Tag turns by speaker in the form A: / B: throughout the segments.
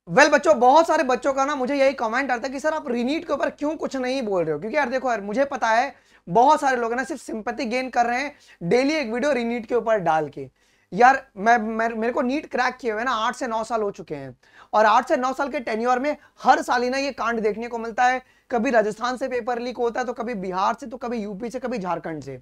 A: बच्चों, बहुत सारे बच्चों का ना मुझे यही कमेंट आता है कि सर आप रीनीट के ऊपर क्यों कुछ नहीं बोल रहे हो, क्योंकि यार देखो यार, मुझे पता है बहुत सारे लोग ना सिर्फ सिंपैथी गेन कर रहे हैं डेली एक वीडियो रीनीट के ऊपर डाल के। यार मैं मेरे को नीट क्रैक किए हुए ना 8 से 9 साल हो चुके हैं, और 8 से 9 साल के टेन्योर में हर साल ही ना ये कांड देखने को मिलता है। कभी राजस्थान से पेपर लीक होता है, तो कभी बिहार से, तो कभी यूपी से, कभी झारखंड से।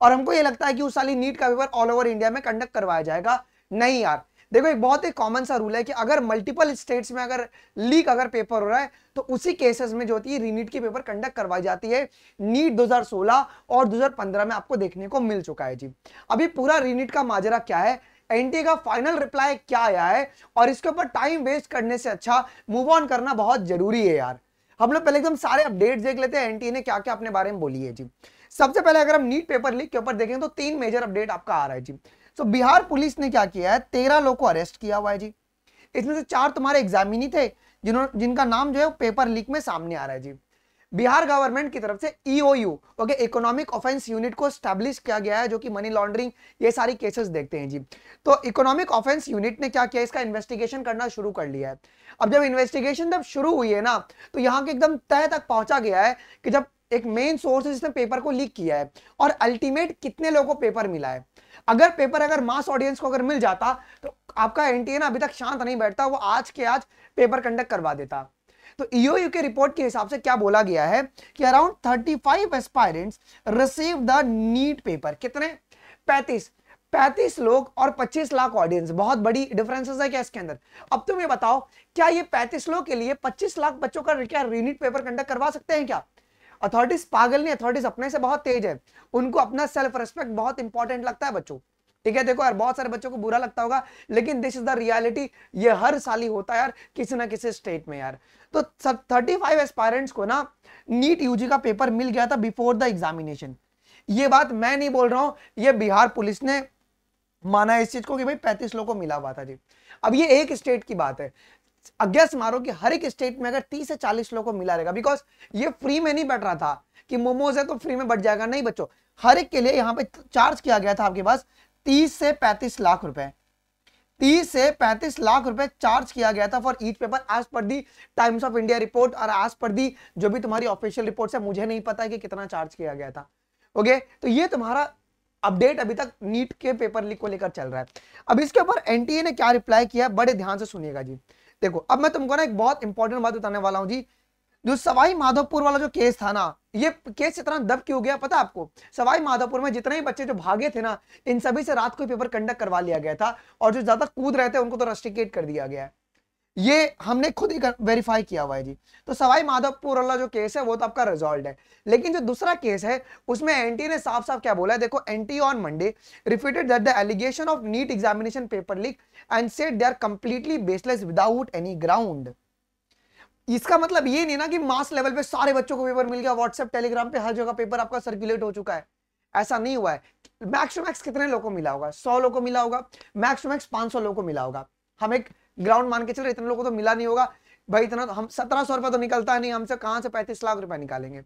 A: और हमको ये लगता है कि उस साल ही नीट का पेपर ऑल ओवर इंडिया में कंडक्ट करवाया जाएगा। नहीं यार, देखो एक बहुत ही कॉमन सा रूल है कि अगर मल्टीपल स्टेट्स में अगर लीक अगर पेपर हो रहा है, तो उसी केसेस में जो होती है रीनीट की पेपर कंडक्ट करवाई जाती है। नीट 2016 और 2015 में आपको देखने को मिल चुका है जी। अभी पूरा रीनीट का माजरा क्या है, एनटीए का फाइनल रिप्लाई क्या आया है, और इसके ऊपर टाइम वेस्ट करने से अच्छा मूव ऑन करना बहुत जरूरी है यार। हम लोग पहले एकदम सारे अपडेट्स देख लेते हैं एनटीए ने क्या क्या अपने बारे में बोली है जी। सबसे पहले अगर हम नीट पेपर लीक के ऊपर देखें तो 3 मेजर अपडेट आपका आ रहा है जी। तो बिहार पुलिस ने क्या किया है, 13 लोग को अरेस्ट किया हुआ है जी। इसमें से 4 तुम्हारे एग्जामिनी थे जिनका नाम जो है पेपर लीक में सामने आ रहा है जी। बिहार गवर्नमेंट की तरफ से EOU okay economic offence unit को स्टैब्लिश किया गया है, जो कि मनी लॉन्ड्रिंग ये सारी केसेस देखते हैं जी। तो इकोनॉमिक ऑफेंस यूनिट ने क्या किया, इसका इन्वेस्टिगेशन करना शुरू कर लिया है। अब जब इन्वेस्टिगेशन जब शुरू हुई है ना, तो यहां के एकदम तह तक पहुंचा गया है कि जब एक मेन सोर्स है जिसने पेपर को लीक किया है, और अल्टीमेट कितने लोगों को पेपर मिला है। अगर पेपर अगर मास ऑडियंस को अगर मिल जाता, तो आपका एनटीए ना अभी तक शांत नहीं बैठता, वो आज के आज पेपर कंडक्ट करवा देता। तो ईओयू के रिपोर्ट के हिसाब से क्या बोला गया है कि around 35 aspirants receive the NEET paper. कितने? 35 लोग और 25 लाख ऑडियंस, बहुत बड़ी डिफरेंसेस है क्या इसके अंदर। अब तुम ये बताओ, क्या ये 35 लोग के लिए 25 लाख बच्चों का क्या रीनीट पेपर कंडक्ट करवा सकते हैं क्या? अथॉरिटीज पागल नहीं, अथॉरिटीज अपने से बहुत तेज है। उनको अपना सेल्फ रेस्पेक्ट बहुत इंपॉर्टेंट लगता है बच्चों। ठीक है, देखो यार बहुत सारे बच्चों को बुरा लगता होगा, लेकिन दिस इज द रियलिटी। ये हर साल ही होता है यार, किसी ना किसी स्टेट में यार। तो 35 एस्पायरेंट्स को ना नीट यूजी का पेपर मिल गया था बिफोर द एग्जामिनेशन। ये बात मैं नहीं बोल रहा हूं, ये बिहार पुलिस ने माना है इस चीज को कि भाई 35 लोगों को मिला हुआ था जी। अब ये एक स्टेट की बात है, अगेस मारो कि हर एक स्टेट में अगर 30 से 40 लोगों को मिला रहेगा, बिकॉज ये फ्री में नहीं बैठ रहा था कि मोमोज है तो फ्री में बट जाएगा, नहीं बच्चों। हर एक के लिए यहां पे चार्ज किया गया था आपके पास 30 से 35 लाख रुपए। 30 से 35 लाख रुपए चार्ज किया गया था for each paper, as per the Times of India report और एज पर दी जो भी तुम्हारी ऑफिशियल रिपोर्ट है। मुझे नहीं पता है कि कितना चार्ज किया गया था। ओके, तो ये तुम्हारा अपडेट अभी तक नीट के पेपर लीक को लेकर चल रहा है। अब इसके ऊपर एनटीए ने क्या रिप्लाई किया, बड़े ध्यान से सुनिएगा जी। देखो अब मैं तुमको ना एक बहुत इंपॉर्टेंट बात बताने वाला हूं जी। जो सवाई माधोपुर वाला जो केस था ना, ये केस इतना दब क्यों गया पता आपको? सवाई माधोपुर में जितने ही बच्चे जो भागे थे ना, इन सभी से रात को पेपर कंडक्ट करवा लिया गया था, और जो ज्यादा कूद रहे थे उनको तो रस्टिकेट कर दिया गया है। ये हमने खुद ही वेरीफाई किया हुआ है जी। तो सवाई माधोपुर वाला जो केस है वो तो आपका रिजॉल्व है, लेकिन जो दूसरा केस है उसमें एनटी ने साफ साफ क्या बोला है, देखो। NTA on Monday refuted that the allegation of NEET examination paper leak and said they are completely baseless without any ground. इसका मतलब ये नहीं ना कि मास लेवल पे सारे बच्चों को पेपर मिल गया, व्हाट्सएप टेलीग्राम पे हर जगह पेपर आपका सर्कुलेट हो चुका है, ऐसा नहीं हुआ है। मैक्स टू मैक्स कितने लोगों को मिला होगा? 100 लोगों को मिला होगा, मैक्स टू मैक्स 500 लोगों को मिला होगा। हम एक ग्राउंड मान के चल रहे, इतने लोगों को तो मिला नहीं होगा भाई। इतना हम 1700 रुपए तो निकलता नहीं, हमसे कहां से 35 लाख रुपए निकालेंगे,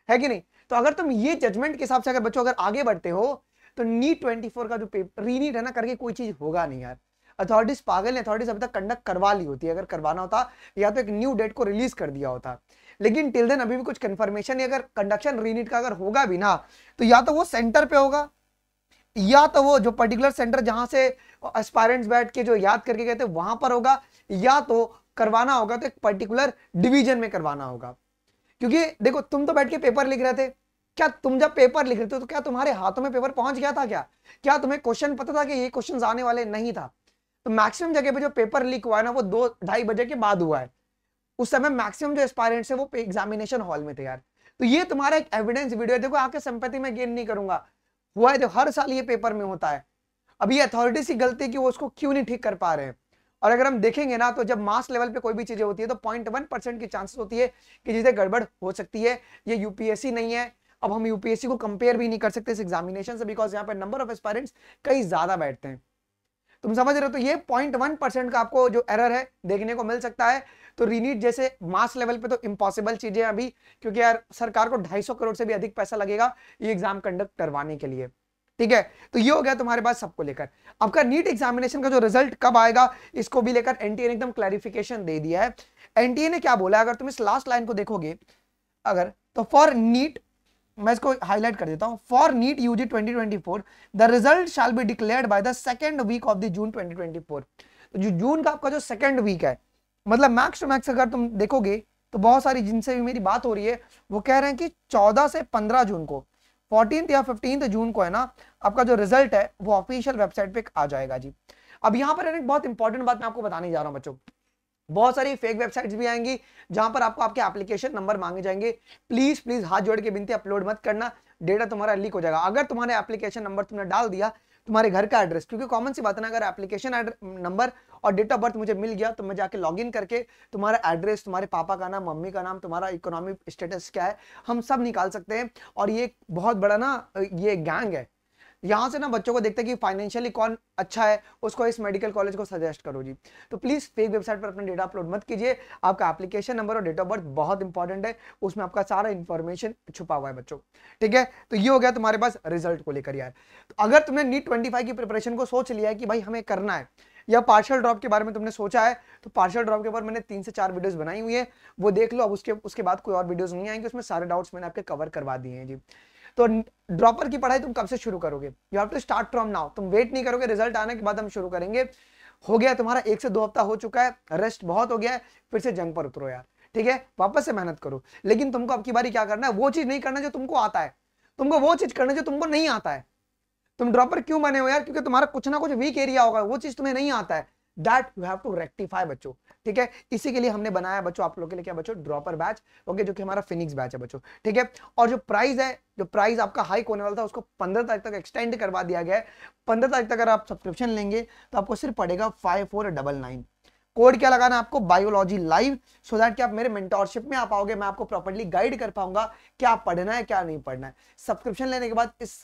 A: है कि नहीं? तो अगर तुम ये जजमेंट के हिसाब से अगर बच्चों अगर आगे बढ़ते हो, तो नीट 24 का जो पेपर रीनीट है ना करके कोई चीज होगा नहीं यार। अथॉरिटीज पागल है, अथॉरिटीज अभी तक कंडक्ट करवा ली होती है। अगर करवाना होता या तो एक न्यू डेट को रिलीज कर दिया होता, लेकिन टिल देन अभी भी कुछ कंफर्मेशन, अगर कंडक्शन रीनीट का अगर होगा भी ना, तो या तो वो सेंटर पे होगा, या तो वो जो पर्टिकुलर सेंटर जहां से एस्पायरेंट्स बैठ के जो याद करके गए थे वहां पर होगा, या तो करवाना होगा तो एक पर्टिकुलर डिवीजन में करवाना होगा। क्योंकि देखो तुम तो बैठ के पेपर लिख रहे थे, क्या तुम जब पेपर लिख रहे थे तो क्या तुम्हारे हाथों में पेपर पहुंच गया था? क्या तुम्हें क्वेश्चन पता था कि ये क्वेश्चन आने वाले? नहीं था। तो मैक्सिमम जगह पे जो पेपर लीक हुआ है ना, वो 2-2:30 बजे के बाद हुआ है। उस समय मैक्सिमम जो एस्पायरेंट्स है वो एग्जामिनेशन हॉल में थे यार। तो ये तुम्हारा एक एविडेंस वीडियो है। देखो आके सिंपैथी में गेन नहीं करूंगा, हुआ है तो हर साल ये पेपर में होता है। अब ये अथॉरिटीज की गलती है कि वो उसको क्यों नहीं ठीक कर पा रहे हैं। और अगर हम देखेंगे ना, तो जब मास लेवल पे कोई भी चीजें होती है तो 0.1% की चांसेस होती है कि चीजें गड़बड़ हो सकती है। ये यूपीएससी नहीं है। अब हम यूपीएससी को कंपेयर भी नहीं कर सकते इस एग्जामिनेशन से, बिकॉज यहाँ पे नंबर ऑफ एस्पायरेंट्स कई ज्यादा बैठते हैं। तुम समझ रहे हो? तो ये 0.1% का आपको जो एरर है देखने को मिल सकता है। तो रीनीट जैसे मास लेवल पे तो इम्पॉसिबल चीजें अभी, क्योंकि यार सरकार को 250 करोड़ से भी अधिक पैसा लगेगा ये एग्जाम कंडक्ट करवाने के लिए। ठीक है, तो ये हो गया तुम्हारे पास सबको लेकर। आपका नीट एग्जामिनेशन का जो रिजल्ट कब आएगा इसको भी लेकर एनटीए ने एकदम क्लैरिफिकेशन दे दिया है। एनटीए ने क्या बोला, अगर तुम इस लास्ट लाइन को देखोगे अगर, तो फॉर नीट, मैं इसको हाईलाइट कर देता हूं, for NEET UG 2024 the result shall be declared by the second week of the June 2024। तो जो जून का आपका जो सेकंड वीक है, मतलब मैक्स टू मैक्स अगर तुम देखोगे तो बहुत सारी जिनसे भी मेरी बात हो रही है वो कह रहे हैं कि 14 से 15 जून को, 14 या 15 जून को है ना, आपका जो रिजल्ट है वो ऑफिशियल वेबसाइट पे आ जाएगा जी। अब यहाँ पर एक बहुत इंपॉर्टेंट बात मैं आपको बताने जा रहा हूँ बच्चों, बहुत सारी फेक वेबसाइट्स भी आएंगी जहां पर आपको आपके एप्लीकेशन नंबर मांगे जाएंगे। प्लीज प्लीज हाथ जोड़ के विनती, अपलोड मत करना, डेटा तुम्हारा लीक हो जाएगा। अगर तुम्हारे एप्लीकेशन नंबर तुमने डाल दिया, तुम्हारे घर का एड्रेस, क्योंकि कॉमन सी बात है ना, अगर एप्लीकेशन नंबर और डेट ऑफ बर्थ मुझे मिल गया तो मैं जाके लॉगिन करके तुम्हारा एड्रेस, तुम्हारे पापा का नाम, मम्मी का नाम, तुम्हारा इकोनॉमिक स्टेटस क्या है, हम सब निकाल सकते हैं। और ये बहुत बड़ा ना ये गैंग है, यहां से ना बच्चों को देखते हैं कि फाइनेंशियली कौन अच्छा है, उसको इस मेडिकल कॉलेज को सजेस्ट करो जी। तो प्लीज फेक वेबसाइट पर अपना डेटा अपलोड मत कीजिए। आपका एप्लीकेशन नंबर और डेट ऑफ बर्थ बहुत इंपॉर्टेंट है, उसमें आपका सारा इंफॉर्मेशन छुपा हुआ है बच्चों। ठीक है, तो ये हो गया तुम्हारे पास रिजल्ट को लेकर यार। तो अगर तुमने नीट 25 की प्रिपरेशन को सोच लिया है कि भाई हमें करना है, या पार्शियल ड्रॉप के बारे में तुमने सोचा है, तो पार्शियल ड्रॉप के ऊपर मैंने 3 से 4 वीडियोस बनाई हुई है, वो देख लो। अब उसके बाद कोई और वीडियोस नहीं आएंगे, उसमें सारे डाउट्स मैंने आपके कवर करवा दिए हैं जी। तो ड्रॉपर की पढ़ाई तुम कब से शुरू करोगे? You have to start from now. तुम वेट नहीं करोगे रिजल्ट आने के बाद हम शुरू करेंगे। हो गया तुम्हारा 1 से 2 हफ्ता हो चुका है, रेस्ट बहुत हो गया है, फिर से जंग पर उतरो यार। ठीक है, वापस से मेहनत करो, लेकिन तुमको अब की बारी क्या करना है, वो चीज नहीं करना जो तुमको आता है, तुमको वो चीज करना जो तुमको नहीं आता है। तुम ड्रॉपर क्यों बने हो यार? क्योंकि तुम्हारा कुछ ना कुछ वीक एरिया होगा, वो चीज तुम्हें नहीं आता है, that you have to rectify बच्चों। ठीक है, इसी के लिए हमने बनाया बच्चों आप लोगों के लिए क्या बच्चों, ड्रॉपर बैच। ओके, जो कि हमारा फिनिक्स बैच है बच्चों। ठीक है, और जो प्राइस है, जो प्राइस आपका हाइक होने वाला था, उसको 15 तारीख तक एक्सटेंड करवा दिया गया है। 15 तारीख तक अगर आप सब्सक्रिप्शन लेंगे तो आपको सिर्फ पड़ेगा 5499। कोड क्या लगाना है आपको, बायोलॉजी लाइव, सो दैट कि आप मेरे मेंटोरशिप में आ पाओगे, मैं आपको प्रॉपर्ली गाइड कर पाऊंगा क्या पढ़ना है क्या नहीं पढ़ना है। सब्सक्रिप्शन लेने के बाद इस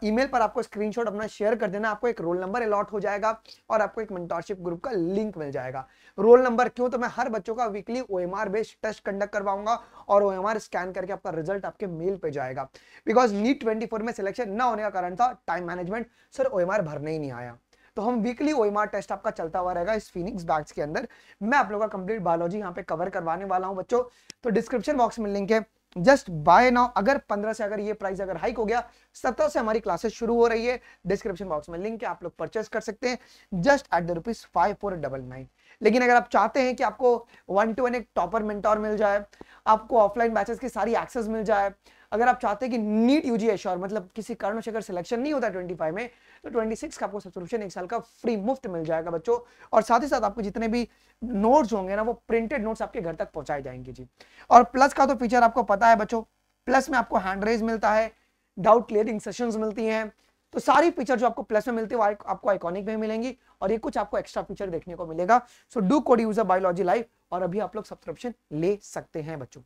A: ईमेल पर आपको स्क्रीनशॉट अपना शेयर कर देना, आपको एक रोल नंबर अलॉट हो जाएगा और आपको एक मेंटरशिप ग्रुप का लिंक मिल जाएगा। रोल नंबर क्यों, तो मैं हर बच्चों का weekly OMR based test conduct करवाऊंगा और ओएमआर स्कैन करके आपका रिजल्ट आपके मेल पे जाएगा। बिकॉज नीट 24 में सिलेक्शन ना होने का कारण था टाइम मैनेजमेंट, सर ओएमआर भरने ही नहीं आया। तो हम वीकली ओएमआर टेस्ट आपका चलता हुआ रहेगा इस फिनिक्स बैच के अंदर। मैं आप लोगों का कंप्लीट बायोलॉजी यहाँ पे कवर करवाने वाला हूँ बच्चों। तो डिस्क्रिप्शन बॉक्स में लिंक है, जस्ट बाय नाउ। अगर 15 से अगर ये प्राइस अगर हाइक हो गया, 17 से हमारी क्लासेस शुरू हो रही है, डिस्क्रिप्शन बॉक्स में लिंक है, आप लोग परचेस कर सकते हैं जस्ट एट द ₹5499। लेकिन अगर आप चाहते हैं कि आपको 1-to-1 एक टॉपर मेंटोर मिल जाए, आपको ऑफलाइन बैचेस की सारी एक्सेस मिल जाए, अगर आप चाहते हैं कि नीट यूजी एश्योर मतलब किसी कारण से अगर सिलेक्शन नहीं होता 25 में, तो 26 का आपको सब्सक्रिप्शन 1 साल का फ्री मुफ्त मिल जाएगा बच्चों। और साथ ही साथ आपको जितने भी नोट्स होंगे ना, वो प्रिंटेड नोट्स आपके घर तक पहुंचाए जाएंगे जी। और प्लस का तो फीचर आपको पता है बच्चों, प्लस में आपको हैंड रेज मिलता है, डाउट क्लियरिंग सेशंस मिलती हैं, तो सारी फीचर जो आपको प्लस में मिलती है वो आपको आइकॉनिक में मिलेंगी, और ये कुछ आपको एक्स्ट्रा फीचर देखने को मिलेगा। So do code user biology live, और अभी आप लोग सब्सक्रिप्शन ले सकते हैं बच्चों।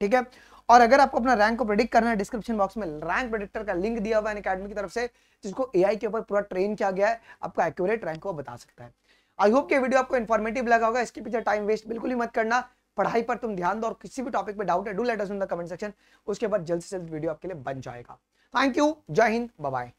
A: ठीक है, और अगर आपको अपना रैंक को प्रेडिक्ट करना है, डिस्क्रिप्शन बॉक्स में रैंक प्रेडिक्टर का लिंक दिया हुआ है अकेडमी की तरफ से, जिसको एआई के ऊपर पूरा ट्रेन किया गया है, आपको एक्यूरेट रैंक को बता सकता है। आई होप कि वीडियो आपको इन्फॉर्मेटिव लगा होगा। इसके पीछे टाइम वेस्ट बिल्कुल ही मत करना, पढ़ाई पर तुम ध्यान दो, और किसी भी टॉपिक पे डाउट है do let us in the comment section, उसके बाद जल्द से जल्द वीडियो आपके लिए बन जाएगा। थैंक यू, जय हिंद, बाय बाय।